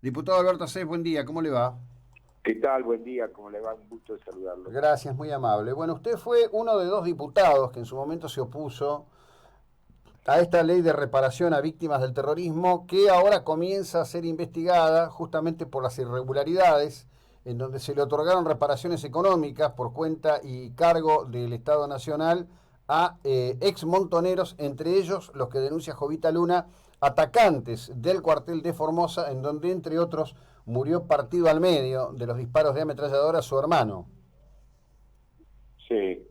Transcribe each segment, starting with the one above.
Diputado Alberto Acés, buen día, ¿cómo le va? ¿Qué tal? Buen día, ¿cómo le va? Un gusto de saludarlo. Gracias, muy amable. Bueno, usted fue uno de dos diputados que en su momento se opuso a esta ley de reparación a víctimas del terrorismo que ahora comienza a ser investigada justamente por las irregularidades en donde se le otorgaron reparaciones económicas por cuenta y cargo del Estado Nacional a ex montoneros, entre ellos los que denuncia Jovita Luna, atacantes del cuartel de Formosa, en donde entre otros murió partido al medio de los disparos de ametralladora su hermano. Sí,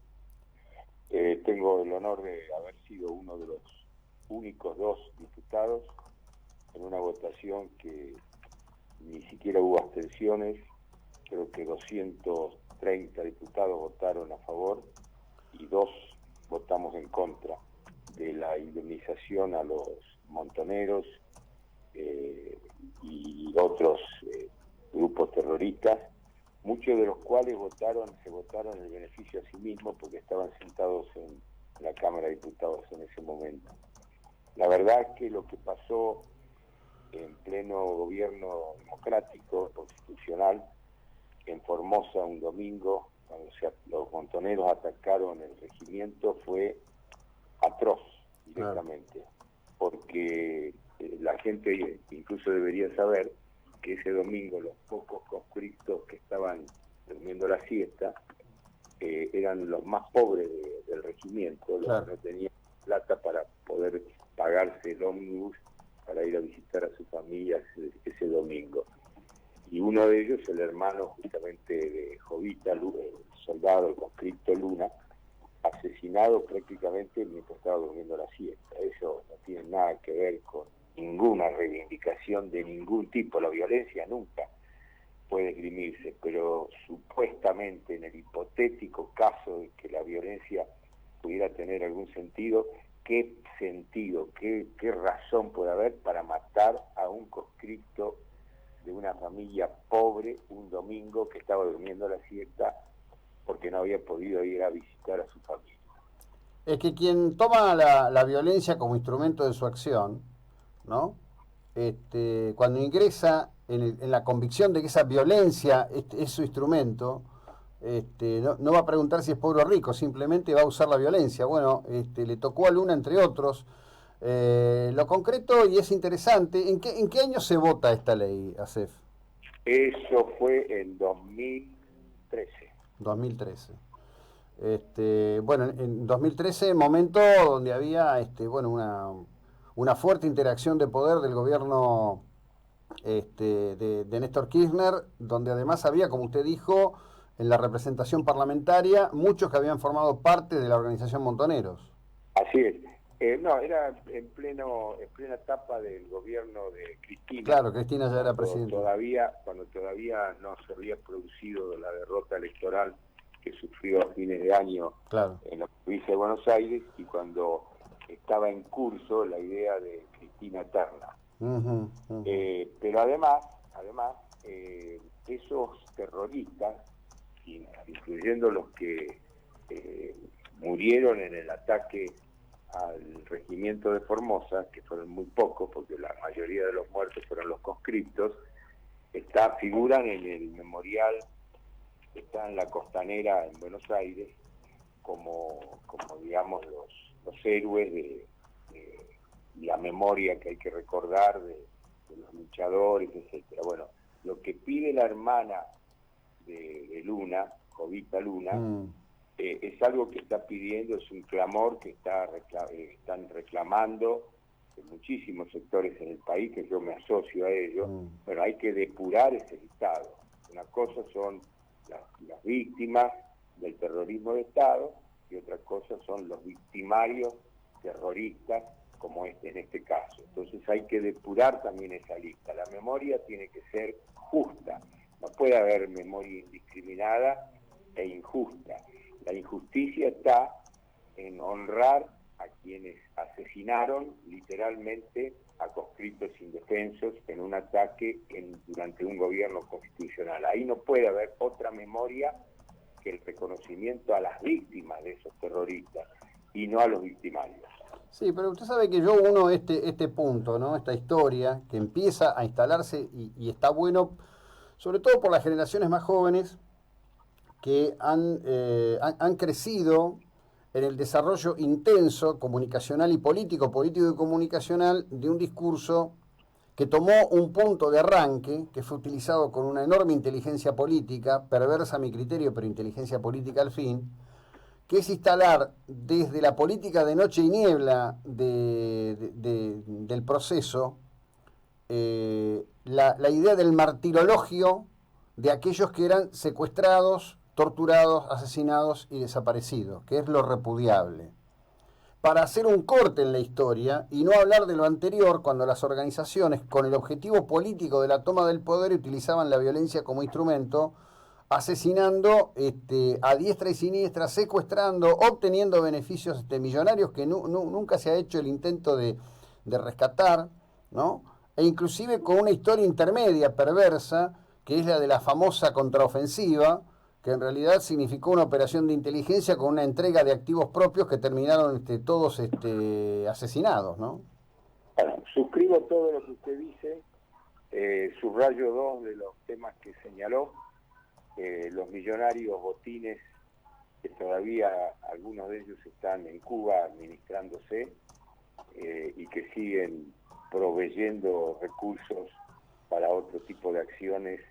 tengo el honor de haber sido uno de los únicos dos diputados en una votación que ni siquiera hubo abstenciones. Creo que 230 diputados votaron a favor y dos votamos en contra de la indemnización a los montoneros y otros grupos terroristas, muchos de los cuales se votaron el beneficio a sí mismos porque estaban sentados en la Cámara de Diputados en ese momento. La verdad es que lo que pasó en pleno gobierno democrático, constitucional, en Formosa un domingo, cuando los montoneros atacaron el regimiento, fue atroz Claro. directamente, porque la gente incluso debería saber que ese domingo los pocos conscriptos que estaban durmiendo la siesta eran los más pobres del regimiento, los que Claro. no tenían plata para poder pagarse el ómnibus para ir a visitar a sus familias ese domingo. Y uno de ellos, el hermano justamente de Jovita, el soldado, el conscripto Luna, asesinado prácticamente mientras estaba durmiendo la siesta. Eso no tiene nada que ver con ninguna reivindicación de ningún tipo. La violencia nunca puede esgrimirse, pero supuestamente en el hipotético caso de que la violencia pudiera tener algún sentido, ¿qué sentido, qué razón puede haber para matar a un conscripto de una familia pobre un domingo que estaba durmiendo la siesta porque no había podido ir a visitar a su familia? Es que quien toma la violencia como instrumento de su acción, ¿no? Cuando ingresa en la convicción de que esa violencia es su instrumento, no va a preguntar si es pobre o rico, simplemente va a usar la violencia. Bueno, le tocó a Luna, entre otros. Lo concreto, y es interesante, ¿en qué año se vota esta ley, ASEF? Eso fue en 2013. 2013. Bueno, en 2013, momento donde había bueno, una fuerte interacción de poder del gobierno de Néstor Kirchner, donde además había, como usted dijo, en la representación parlamentaria, muchos que habían formado parte de la organización Montoneros. Así es. No, era en plena etapa del gobierno de Cristina, Claro, Cristina ya era presidenta. cuando todavía no se había producido la derrota electoral que sufrió a fines de año Claro. en la provincia de Buenos Aires y cuando estaba en curso la idea de Cristina Eterna. Ujú, ujú. Pero además esos terroristas, incluyendo los que eh, murieron en el ataque al regimiento de Formosa, que fueron muy pocos, porque la mayoría de los muertos fueron los conscriptos, figuran en el memorial que está en la Costanera en Buenos Aires como digamos, los héroes de la memoria que hay que recordar de los luchadores, etcétera. Bueno, lo que pide la hermana de Luna, Jovita Luna, Mm, es algo que está pidiendo, es un clamor que están reclamando en muchísimos sectores en el país, que yo me asocio a ello. mm. Bueno, hay que depurar ese listado. Una cosa son las víctimas del terrorismo de Estado y otra cosa son los victimarios terroristas, como en este caso. Entonces hay que depurar también esa lista. La memoria tiene que ser justa. No puede haber memoria indiscriminada e injusta. La injusticia está en honrar a quienes asesinaron literalmente a conscriptos indefensos en un ataque durante un gobierno constitucional. Ahí no puede haber otra memoria que el reconocimiento a las víctimas de esos terroristas y no a los victimarios. Sí, pero usted sabe que yo uno este punto, ¿no? Esta historia que empieza a instalarse y está bueno, sobre todo por las generaciones más jóvenes que han crecido en el desarrollo intenso comunicacional y político, político y comunicacional de un discurso que tomó un punto de arranque que fue utilizado con una enorme inteligencia política, perversa a mi criterio, pero inteligencia política al fin, que es instalar desde la política de noche y niebla del proceso la idea del martirologio de aquellos que eran secuestrados, torturados, asesinados y desaparecidos, que es lo repudiable. Para hacer un corte en la historia y no hablar de lo anterior, cuando las organizaciones, con el objetivo político de la toma del poder, utilizaban la violencia como instrumento, asesinando a diestra y siniestra, secuestrando, obteniendo beneficios millonarios que nunca se ha hecho el intento de rescatar, ¿no? E inclusive con una historia intermedia perversa, que es la de la famosa contraofensiva, que en realidad significó una operación de inteligencia con una entrega de activos propios que terminaron todos asesinados, ¿no? Bueno, suscribo todo lo que usted dice, subrayo dos de los temas que señaló, los millonarios botines, que todavía algunos de ellos están en Cuba administrándose y que siguen proveyendo recursos para otro tipo de acciones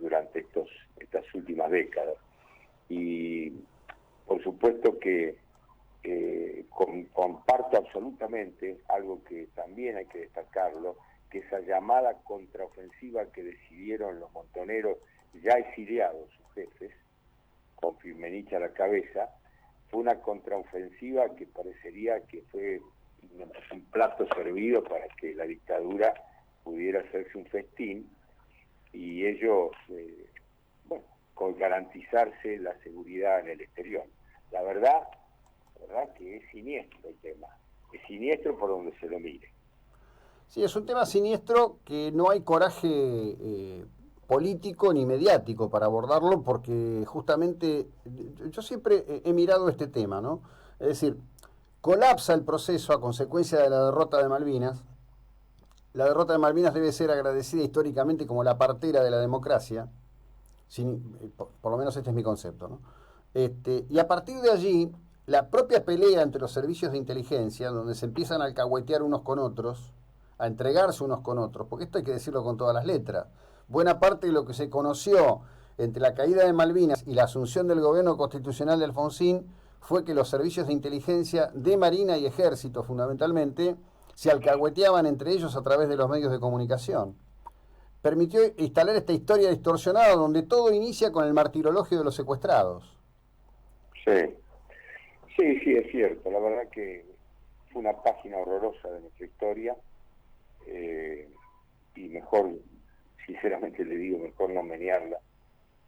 durante estas últimas décadas. Y por supuesto que comparto absolutamente algo que también hay que destacarlo, que esa llamada contraofensiva que decidieron los montoneros ya exiliados, sus jefes, con Firmenich a la cabeza, fue una contraofensiva que parecería que fue un plato servido para que la dictadura pudiera hacerse un festín y ellos, con garantizarse la seguridad en el exterior. La verdad que es siniestro el tema, es siniestro por donde se lo mire. Sí, es un tema siniestro que no hay coraje político ni mediático para abordarlo porque justamente yo siempre he mirado este tema, ¿no? Es decir, colapsa el proceso a consecuencia de la derrota de Malvinas. La derrota de Malvinas debe ser agradecida históricamente como la partera de la democracia, por lo menos este es mi concepto, ¿no? Y a partir de allí, la propia pelea entre los servicios de inteligencia, donde se empiezan a alcahuetear unos con otros, a entregarse unos con otros, porque esto hay que decirlo con todas las letras. Buena parte de lo que se conoció entre la caída de Malvinas y la asunción del gobierno constitucional de Alfonsín fue que los servicios de inteligencia de Marina y Ejército, fundamentalmente, se alcahueteaban entre ellos a través de los medios de comunicación. Permitió instalar esta historia distorsionada donde todo inicia con el martirologio de los secuestrados. Sí, sí, es cierto. La verdad que fue una página horrorosa de nuestra historia y mejor, sinceramente le digo, mejor no menearla.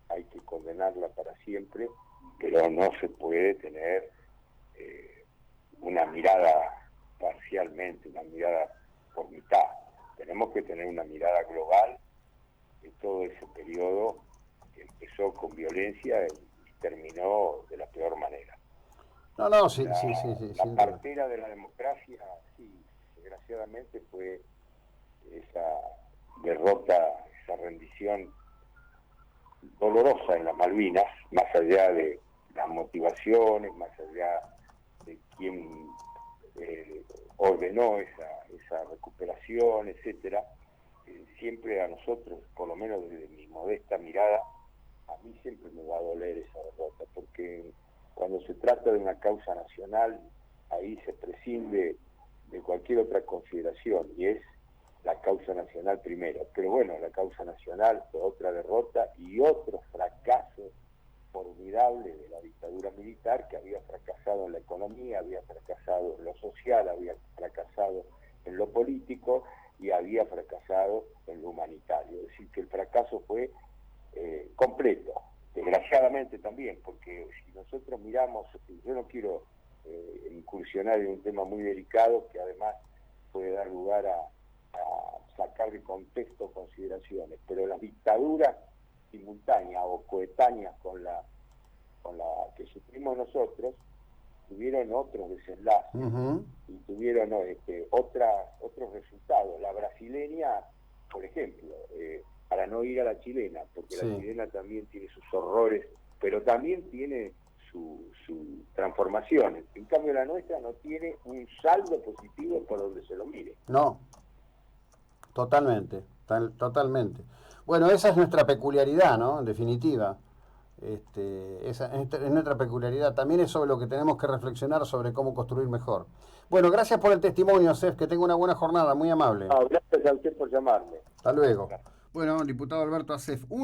Hay que condenarla para siempre, pero no se puede tener una mirada parcialmente, una mirada por mitad. Tenemos que tener una mirada global de todo ese periodo que empezó con violencia y terminó de la peor manera. No, sí, La partera de la democracia, sí, desgraciadamente fue esa derrota, esa rendición dolorosa en las Malvinas, más allá de las motivaciones, más allá de quién ordenó esa recuperación, etcétera. Siempre a nosotros, por lo menos desde mi modesta mirada, a mí siempre me va a doler esa derrota, porque cuando se trata de una causa nacional, ahí se prescinde de cualquier otra consideración, y es la causa nacional primero. Pero bueno, la causa nacional fue otra derrota y otro fracaso formidable de la dictadura militar, que había fracasado en la economía, había fracasado en lo social, había fracasado en lo político y había fracasado en lo humanitario. Es decir, que el fracaso fue completo, desgraciadamente también, porque si nosotros miramos, yo no quiero incursionar en un tema muy delicado que además puede dar lugar a sacar de contexto consideraciones, pero las dictaduras simultáneas o coetáneas con la que sufrimos nosotros tuvieron otros desenlaces y tuvieron otros resultados. La brasileña, por ejemplo, para no ir a la chilena, porque la chilena también tiene sus horrores, pero también tiene sus transformaciones. En cambio, la nuestra no tiene un saldo positivo por donde se lo mire. No, totalmente, totalmente. Bueno, esa es nuestra peculiaridad, ¿no? En definitiva. Esa es nuestra peculiaridad. También es sobre lo que tenemos que reflexionar sobre cómo construir mejor. Bueno, gracias por el testimonio, Sef, que tenga una buena jornada, muy amable. Gracias a usted por llamarme. Hasta luego. Bueno, diputado Alberto Asef.